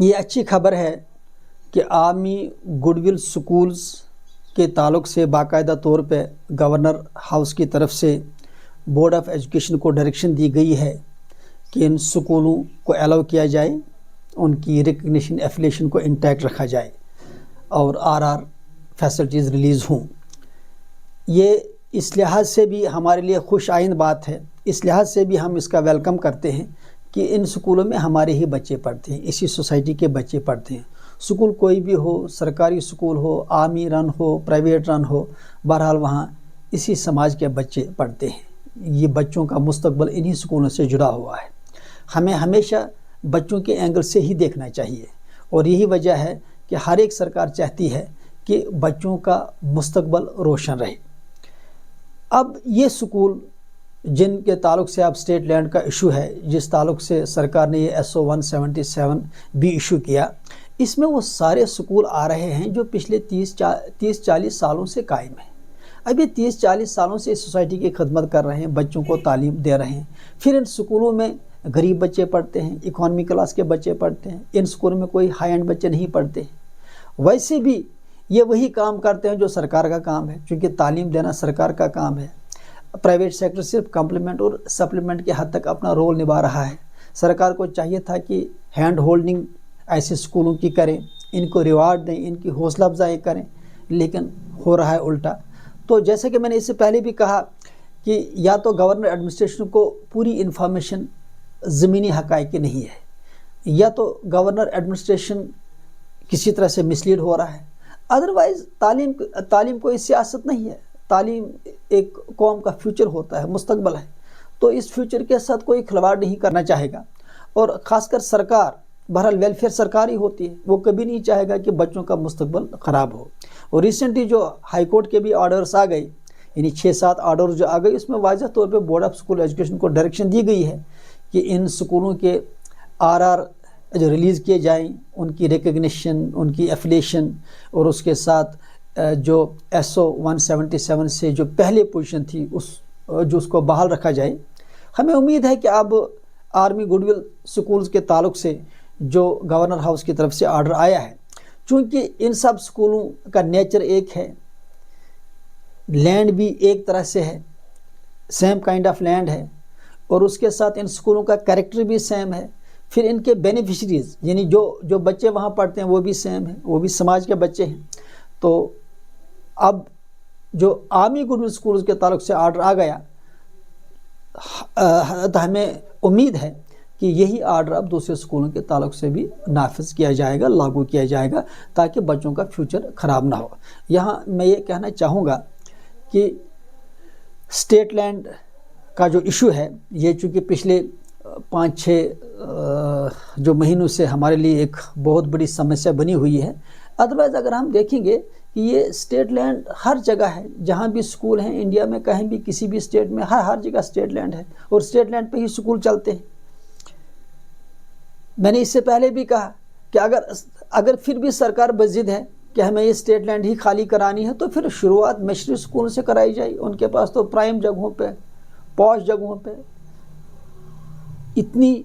یہ اچھی خبر ہے کہ آرمی گڈ ول سکولز کے تعلق سے باقاعدہ طور پہ گورنر ہاؤس کی طرف سے بورڈ آف ایجوکیشن کو ڈائریکشن دی گئی ہے کہ ان سکولوں کو الاؤ کیا جائے، ان کی ریکگنیشن ایفیلیشن کو انٹیکٹ رکھا جائے اور آر فیسلٹیز ریلیز ہوں۔ یہ اس لحاظ سے بھی ہمارے لیے خوش آئند بات ہے، اس لحاظ سے بھی ہم اس کا ویلکم کرتے ہیں کہ ان سکولوں میں ہمارے ہی بچے پڑھتے ہیں، اسی سوسائٹی کے بچے پڑھتے ہیں۔ سکول کوئی بھی ہو، سرکاری سکول ہو، آرمی رن ہو، پرائیویٹ رن ہو، بہرحال وہاں اسی سماج کے بچے پڑھتے ہیں۔ یہ بچوں کا مستقبل انہی سکولوں سے جڑا ہوا ہے۔ ہمیں ہمیشہ بچوں کے اینگل سے ہی دیکھنا چاہیے، اور یہی وجہ ہے کہ ہر ایک سرکار چاہتی ہے کہ بچوں کا مستقبل روشن رہے۔ اب یہ سکول جن کے تعلق سے اب اسٹیٹ لینڈ کا ایشو ہے، جس تعلق سے سرکار نے یہ SO 177 بھی ایشو کیا، اس میں وہ سارے سکول آ رہے ہیں جو پچھلے 30-40 سالوں سے قائم ہیں۔ اب یہ 30-40 سالوں سے اس سوسائٹی کی خدمت کر رہے ہیں، بچوں کو تعلیم دے رہے ہیں۔ پھر ان سکولوں میں غریب بچے پڑھتے ہیں، اکانومی کلاس کے بچے پڑھتے ہیں، ان سکولوں میں کوئی ہائی اینڈ بچے نہیں پڑھتے ہیں۔ ویسے بھی یہ وہی کام کرتے ہیں جو سرکار کا کام ہے، چونکہ تعلیم دینا سرکار کا کام ہے۔ پرائیویٹ سیکٹر صرف کمپلیمنٹ اور سپلیمنٹ کے حد تک اپنا رول نبھا رہا ہے۔ سرکار کو چاہیے تھا کہ ہینڈ ہولڈنگ ایسے سکولوں کی کریں، ان کو ریوارڈ دیں، ان کی حوصلہ افزائی کریں، لیکن ہو رہا ہے الٹا۔ تو جیسے کہ میں نے اس سے پہلے بھی کہا کہ یا تو گورنر ایڈمنسٹریشن کو پوری انفارمیشن زمینی حقائق کی نہیں ہے، یا تو گورنر ایڈمنسٹریشن کسی طرح سے مسلیڈ ہو رہا ہے۔ ادروائز تعلیم کوئی سیاست نہیں ہے، تعلیم ایک قوم کا فیوچر ہوتا ہے، مستقبل ہے، تو اس فیوچر کے ساتھ کوئی کھلواڑ نہیں کرنا چاہے گا۔ اور خاص کر سرکار، بہرحال ویلفیئر سرکاری ہوتی ہے، وہ کبھی نہیں چاہے گا کہ بچوں کا مستقبل خراب ہو۔ اور ریسنٹلی جو ہائی کورٹ کے بھی آرڈرز آ گئے، یعنی 6-7 آرڈر جو آ گئے، اس میں واضح طور پہ بورڈ آف اسکول ایجوکیشن کو ڈائریکشن دی گئی ہے کہ ان سکولوں کے آر جو ریلیز کیے جائیں، ان کی ریکگنیشن، ان کی ایفیلیشن، اور اس کے ساتھ جو SO 177 سے جو پہلے پوزیشن تھی اس کو بحال رکھا جائے۔ ہمیں امید ہے کہ اب آرمی گڈ ول سکولز کے تعلق سے جو گورنر ہاؤس کی طرف سے آرڈر آیا ہے، چونکہ ان سب سکولوں کا نیچر ایک ہے، لینڈ بھی ایک طرح سے ہے، سیم کائنڈ آف لینڈ ہے، اور اس کے ساتھ ان سکولوں کا کریکٹر بھی سیم ہے، پھر ان کے بینیفیشریز یعنی جو بچے وہاں پڑھتے ہیں وہ بھی سیم ہیں، وہ بھی سماج کے بچے ہیں۔ تو اب جو آرمی گڈ ول سکولز کے تعلق سے آرڈر آ گیا، ہمیں امید ہے کہ یہی آرڈر اب دوسرے سکولوں کے تعلق سے بھی نافذ کیا جائے گا، لاگو کیا جائے گا، تاکہ بچوں کا فیوچر خراب نہ ہو۔ یہاں میں یہ کہنا چاہوں گا کہ اسٹیٹ لینڈ کا جو ایشو ہے، یہ چونکہ پچھلے 5-6 جو مہینوں سے ہمارے لیے ایک بہت بڑی سمسیا بنی ہوئی ہے۔ ادروائز اگر ہم دیکھیں گے کہ یہ اسٹیٹ لینڈ ہر جگہ ہے، جہاں بھی سکول ہیں انڈیا میں، کہیں بھی کسی بھی اسٹیٹ میں، ہر جگہ اسٹیٹ لینڈ ہے، اور اسٹیٹ لینڈ پہ ہی سکول چلتے ہیں۔ میں نے اس سے پہلے بھی کہا کہ اگر پھر بھی سرکار بضد ہے کہ ہمیں یہ اسٹیٹ لینڈ ہی خالی کرانی ہے، تو پھر شروعات مشنری سکول سے کرائی جائے۔ ان کے پاس تو پرائم جگہوں پہ، پوش جگہوں پہ اتنی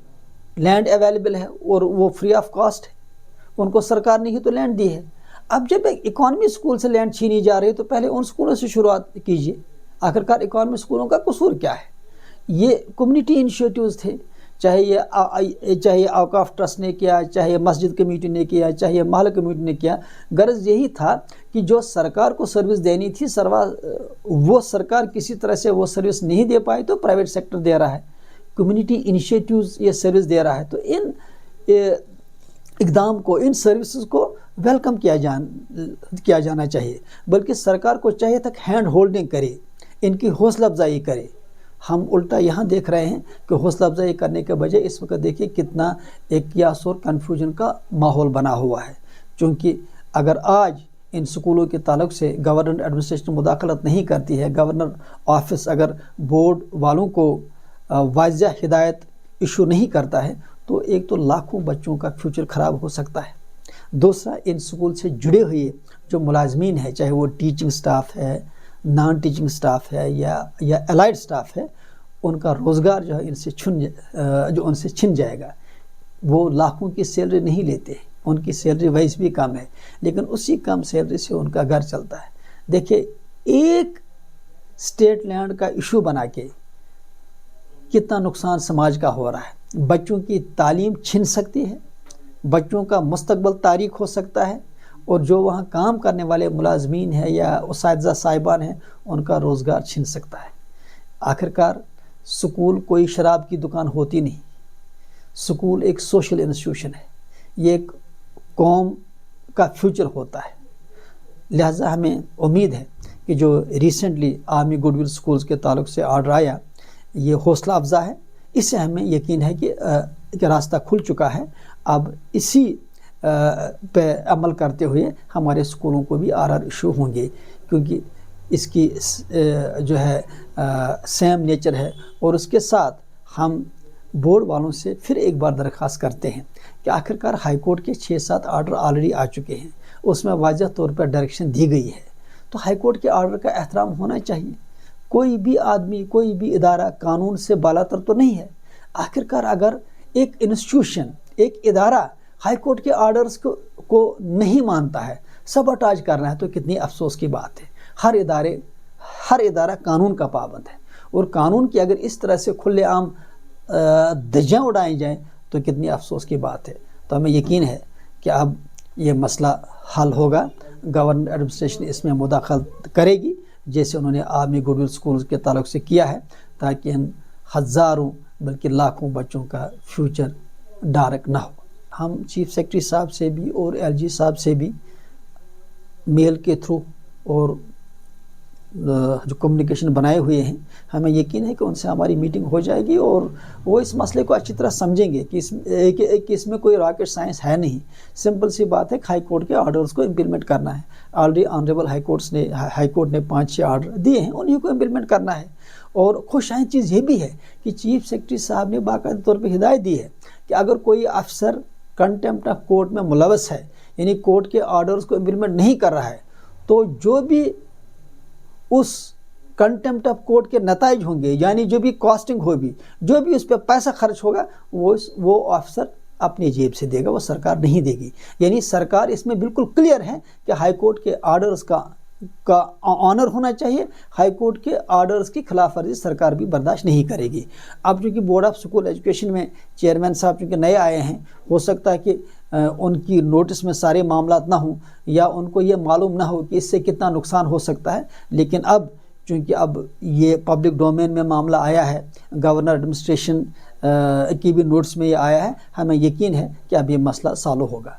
لینڈ اویلیبل ہے، اور وہ فری آف کاسٹ ہے، ان کو سرکار نے ہی تو لینڈ دی ہے۔ اب جب ایک اکانومی سکول سے لینڈ چھینی جا رہی ہے، تو پہلے ان سکولوں سے شروعات کیجیے۔ آخرکار اکانومی سکولوں کا قصور کیا ہے؟ یہ کمیونٹی انیشیٹوز تھے، چاہے اوقاف ٹرسٹ نے کیا، چاہے مسجد کمیٹی نے کیا، چاہے محلہ کمیٹی نے کیا۔ غرض یہی تھا کہ جو سرکار کو سروس دینی تھی، وہ سرکار کسی طرح سے وہ سروس نہیں دے پائی، تو پرائیویٹ سیکٹر دے رہا ہے، کمیونٹی انیشیٹوز یہ سروس دے رہا ہے۔ تو ان اقدام کو، ان سروسز کو ویلکم کیا جانا چاہیے، بلکہ سرکار کو چاہیے تک ہینڈ ہولڈنگ کرے، ان کی حوصلہ افزائی کرے۔ ہم الٹا یہاں دیکھ رہے ہیں کہ حوصلہ افزائی کرنے کے بجائے اس وقت دیکھیں کتنا ایک کیاس اور کنفیوژن کا ماحول بنا ہوا ہے۔ چونکہ اگر آج ان سکولوں کے تعلق سے گورنر ایڈمنسٹریشن مداخلت نہیں کرتی ہے، گورنر آفس اگر بورڈ والوں کو واضح ہدایت ایشو نہیں کرتا ہے، تو ایک تو لاکھوں بچوں کا فیوچر خراب ہو سکتا ہے، دوسرا ان سکول سے جڑے ہوئے جو ملازمین ہیں، چاہے وہ ٹیچنگ سٹاف ہے، نان ٹیچنگ سٹاف ہے، یا الائڈ سٹاف ہے، ان کا روزگار جو ہے ان سے چھن جائے گا۔ وہ لاکھوں کی سیلری نہیں لیتے، ان کی سیلری وائز بھی کم ہے، لیکن اسی کم سیلری سے ان کا گھر چلتا ہے۔ دیکھیں ایک اسٹیٹ لینڈ کا ایشو بنا کے کتنا نقصان سماج کا ہو رہا ہے۔ بچوں کی تعلیم چھن سکتی ہے، بچوں کا مستقبل تاریک ہو سکتا ہے، اور جو وہاں کام کرنے والے ملازمین ہیں یا اساتذہ صاحبان ہیں ان کا روزگار چھن سکتا ہے۔ آخرکار سکول کوئی شراب کی دکان ہوتی نہیں، سکول ایک سوشل انسٹیٹیوشن ہے، یہ ایک قوم کا فیوچر ہوتا ہے۔ لہٰذا ہمیں امید ہے کہ جو recently army good will schools کے تعلق سے آرڈر آیا یہ حوصلہ افزا ہے، اس سے ہمیں یقین ہے کہ راستہ کھل چکا ہے۔ اب اسی پہ عمل کرتے ہوئے ہمارے اسکولوں کو بھی آر ایشو ہوں گے، کیونکہ اس کی جو ہے سیم نیچر ہے۔ اور اس کے ساتھ ہم بورڈ والوں سے پھر ایک بار درخواست کرتے ہیں کہ آخرکار ہائی کورٹ کے 6-7 آرڈر آلریڈی آ چکے ہیں، اس میں واضح طور پر ڈائریکشن دی گئی ہے، تو ہائی کورٹ کے آرڈر کا احترام ہونا چاہیے۔ کوئی بھی آدمی، کوئی بھی ادارہ قانون سے بالاتر تو نہیں ہے۔ آخرکار اگر ایک انسٹیٹیوشن، ایک ادارہ ہائی کورٹ کے آرڈرز کو نہیں مانتا ہے، سبوٹاج کر رہا ہے، تو کتنی افسوس کی بات ہے۔ ہر ادارہ قانون کا پابند ہے، اور قانون کی اگر اس طرح سے کھلے عام دھجیاں اڑائی جائیں تو کتنی افسوس کی بات ہے۔ تو ہمیں یقین ہے کہ اب یہ مسئلہ حل ہوگا، گورنمنٹ ایڈمنسٹریشن اس میں مداخلت کرے گی جیسے انہوں نے آرمی گڈ ول سکولز کے تعلق سے کیا ہے، تاکہ ان ہزاروں بلکہ لاکھوں بچوں کا فیوچر ڈارک نہ ہو۔ ہم چیف سیکرٹری صاحب سے بھی اور ایل جی صاحب سے بھی میل کے تھرو اور جو کمیونیکیشن بنائے ہوئے ہیں، ہمیں یقین ہے کہ ان سے ہماری میٹنگ ہو جائے گی، اور وہ اس مسئلے کو اچھی طرح سمجھیں گے کہ اس میں کوئی راکٹ سائنس ہے نہیں۔ سمپل سی بات ہے کہ ہائی کورٹ کے آرڈرز کو امپلیمنٹ کرنا ہے۔ آلریڈی آنریبل ہائی کورٹ نے 5-6 آرڈر دیے ہیں، انہیں کو امپلیمنٹ کرنا ہے۔ اور خوش آئند چیز یہ بھی ہے کہ چیف سیکرٹری صاحب نے باقاعدہ طور پہ ہدایت دی ہے کہ اگر کوئی افسر کنٹیمپٹ آف کورٹ میں ملوث ہے، یعنی کورٹ کے آرڈرز کو امپلیمنٹ نہیں کر رہا ہے، تو جو بھی اس کنٹیمپٹ آف کورٹ کے نتائج ہوں گے، یعنی جو بھی کاسٹنگ ہوگی، جو بھی اس پہ پیسہ خرچ ہوگا، وہ افسر اپنی جیب سے دے گا، وہ سرکار نہیں دے گی۔ یعنی سرکار اس میں بالکل کلیئر ہے کہ ہائی کورٹ کے آرڈرز کا آنر ہونا چاہیے، ہائی کورٹ کے آرڈرز کی خلاف ورزی سرکار بھی برداشت نہیں کرے گی۔ اب چونکہ بورڈ آف اسکول ایجوکیشن میں چیئرمین صاحب چونکہ نئے آئے ہیں، ہو سکتا ہے کہ ان کی نوٹس میں سارے معاملات نہ ہوں، یا ان کو یہ معلوم نہ ہو کہ اس سے کتنا نقصان ہو سکتا ہے، لیکن اب چونکہ اب یہ پبلک ڈومین میں معاملہ آیا ہے، گورنر ایڈمنسٹریشن کی بھی نوٹس میں یہ آیا ہے، ہمیں یقین ہے کہ اب یہ مسئلہ سالو ہوگا۔